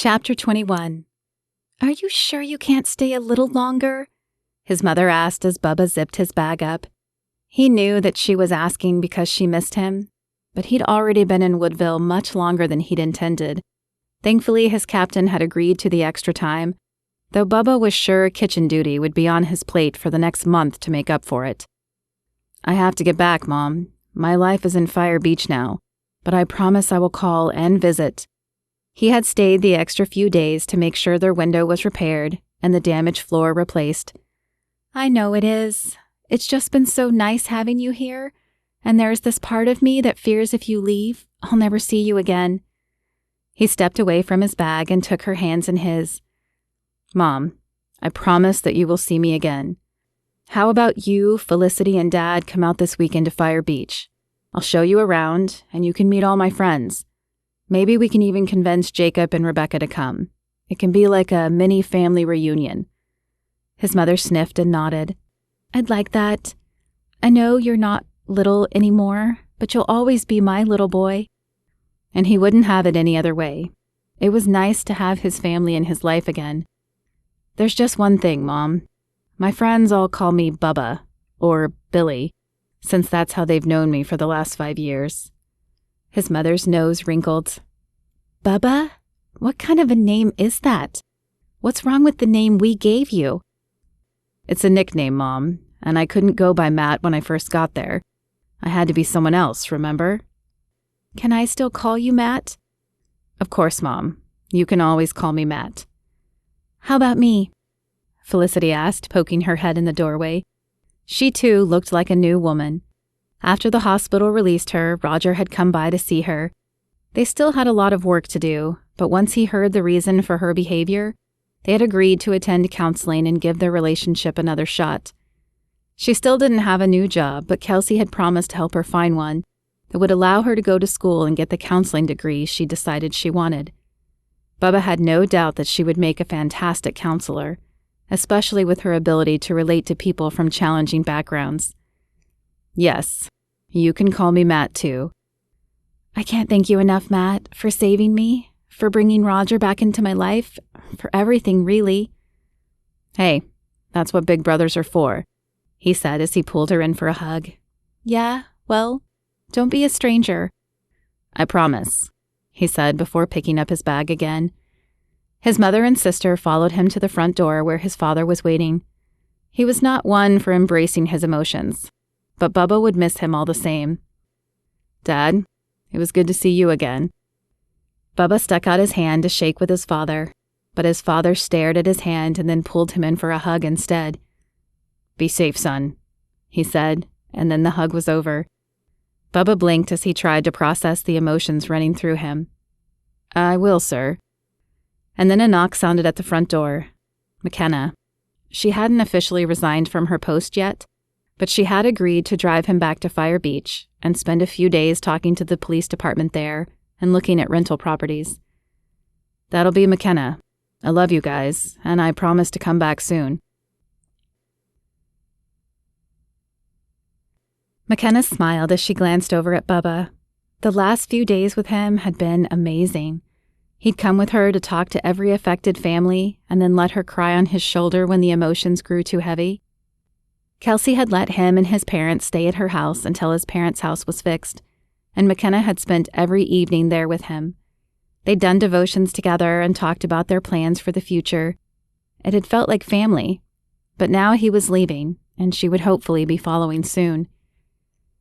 Chapter 21. Are you sure you can't stay a little longer? His mother asked as Bubba zipped his bag up. He knew that she was asking because she missed him, but he'd already been in Woodville much longer than he'd intended. Thankfully, his captain had agreed to the extra time, though Bubba was sure kitchen duty would be on his plate for the next month to make up for it. I have to get back, Mom. My life is in Fire Beach now, but I promise I will call and visit. He had stayed the extra few days to make sure their window was repaired and the damaged floor replaced. I know it is. It's just been so nice having you here, and there's this part of me that fears if you leave, I'll never see you again. He stepped away from his bag and took her hands in his. Mom, I promise that you will see me again. How about you, Felicity, and Dad come out this weekend to Fire Beach? I'll show you around, and you can meet all my friends. Maybe we can even convince Jacob and Rebecca to come. It can be like a mini family reunion. His mother sniffed and nodded. I'd like that. I know you're not little anymore, but you'll always be my little boy. And he wouldn't have it any other way. It was nice to have his family in his life again. There's just one thing, Mom. My friends all call me Bubba, or Billy, since that's how they've known me for the last 5 years. His mother's nose wrinkled. Bubba? What kind of a name is that? What's wrong with the name we gave you? It's a nickname, Mom, and I couldn't go by Matt when I first got there. I had to be someone else, remember? Can I still call you Matt? Of course, Mom. You can always call me Matt. How about me? Felicity asked, poking her head in the doorway. She, too, looked like a new woman. After the hospital released her, Roger had come by to see her. They still had a lot of work to do, but once he heard the reason for her behavior, they had agreed to attend counseling and give their relationship another shot. She still didn't have a new job, but Kelsey had promised to help her find one that would allow her to go to school and get the counseling degree she decided she wanted. Bubba had no doubt that she would make a fantastic counselor, especially with her ability to relate to people from challenging backgrounds. Yes, you can call me Matt, too. I can't thank you enough, Matt, for saving me, for bringing Roger back into my life, for everything, really. Hey, that's what big brothers are for, he said as he pulled her in for a hug. Yeah, well, don't be a stranger. I promise, he said before picking up his bag again. His mother and sister followed him to the front door where his father was waiting. He was not one for embracing his emotions, but Bubba would miss him all the same. Dad, it was good to see you again. Bubba stuck out his hand to shake with his father, but his father stared at his hand and then pulled him in for a hug instead. Be safe, son, he said, and then the hug was over. Bubba blinked as he tried to process the emotions running through him. I will, sir. And then a knock sounded at the front door. Makenna. She hadn't officially resigned from her post yet, but she had agreed to drive him back to Fire Beach and spend a few days talking to the police department there and looking at rental properties. That'll be Makenna. I love you guys, and I promise to come back soon. Makenna smiled as she glanced over at Bubba. The last few days with him had been amazing. He'd come with her to talk to every affected family and then let her cry on his shoulder when the emotions grew too heavy. Kelsey had let him and his parents stay at her house until his parents' house was fixed, and Makenna had spent every evening there with him. They'd done devotions together and talked about their plans for the future. It had felt like family, but now he was leaving, and she would hopefully be following soon.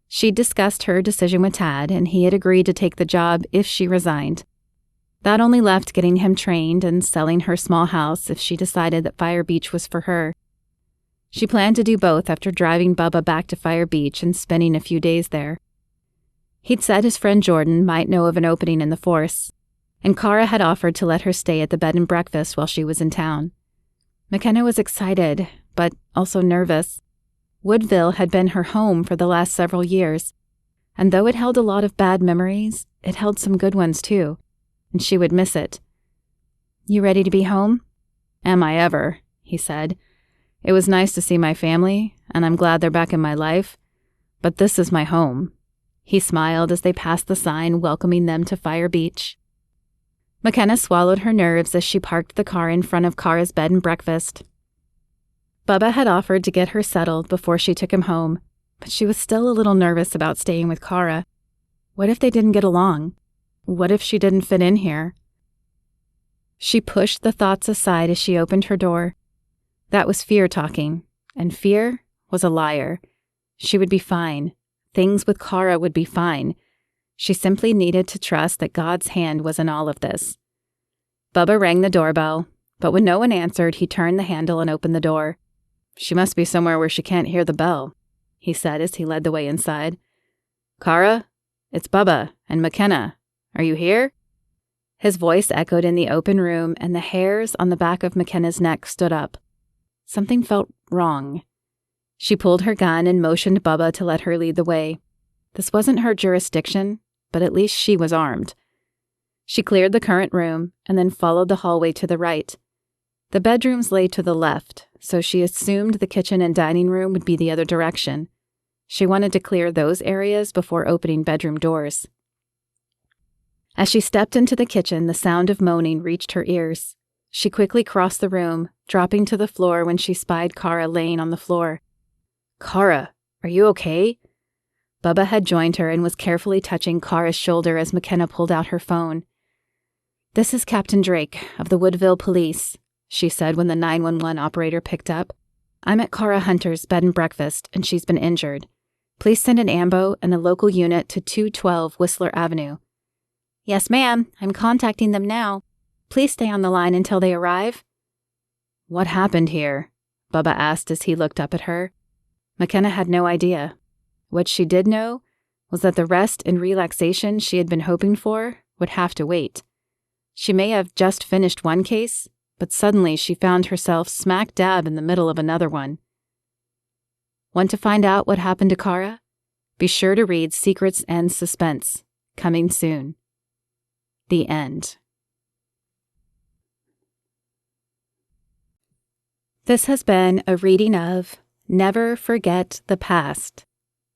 She'd discussed her decision with Tad, and he had agreed to take the job if she resigned. That only left getting him trained and selling her small house if she decided that Fire Beach was for her. She planned to do both after driving Bubba back to Fire Beach and spending a few days there. He'd said his friend Jordan might know of an opening in the force, and Kara had offered to let her stay at the bed and breakfast while she was in town. Makenna was excited, but also nervous. Woodville had been her home for the last several years, and though it held a lot of bad memories, it held some good ones too, and she would miss it. You ready to be home? Am I ever, he said. It was nice to see my family, and I'm glad they're back in my life, but this is my home. He smiled as they passed the sign welcoming them to Fire Beach. Makenna swallowed her nerves as she parked the car in front of Kara's bed and breakfast. Bubba had offered to get her settled before she took him home, but she was still a little nervous about staying with Kara. What if they didn't get along? What if she didn't fit in here? She pushed the thoughts aside as she opened her door. That was fear talking, and fear was a liar. She would be fine. Things with Kara would be fine. She simply needed to trust that God's hand was in all of this. Bubba rang the doorbell, but when no one answered, he turned the handle and opened the door. "She must be somewhere where she can't hear the bell," he said as he led the way inside. "Kara, it's Bubba and Makenna. Are you here?" His voice echoed in the open room, and the hairs on the back of Makenna's neck stood up. Something felt wrong. She pulled her gun and motioned Bubba to let her lead the way. This wasn't her jurisdiction, but at least she was armed. She cleared the current room and then followed the hallway to the right. The bedrooms lay to the left, so she assumed the kitchen and dining room would be the other direction. She wanted to clear those areas before opening bedroom doors. As she stepped into the kitchen, the sound of moaning reached her ears. She quickly crossed the room, dropping to the floor when she spied Kara laying on the floor. "Kara, are you okay?" Bubba had joined her and was carefully touching Kara's shoulder as Makenna pulled out her phone. "This is Captain Drake of the Woodville Police," she said when the 911 operator picked up. "I'm at Kara Hunter's bed and breakfast, and she's been injured. Please send an ambo and a local unit to 212 Whistler Avenue." "Yes, ma'am. I'm contacting them now. Please stay on the line until they arrive." "What happened here?" Bubba asked as he looked up at her. Makenna had no idea. What she did know was that the rest and relaxation she had been hoping for would have to wait. She may have just finished one case, but suddenly she found herself smack dab in the middle of another one. Want to find out what happened to Kara? Be sure to read Secrets and Suspense, coming soon. The end. This has been a reading of Never Forget the Past,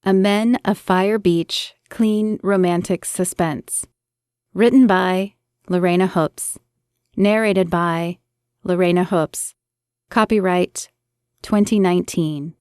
a Men of Fire Beach clean romantic suspense. Written by Lorana Hoopes. Narrated by Lorana Hoopes. Copyright 2019.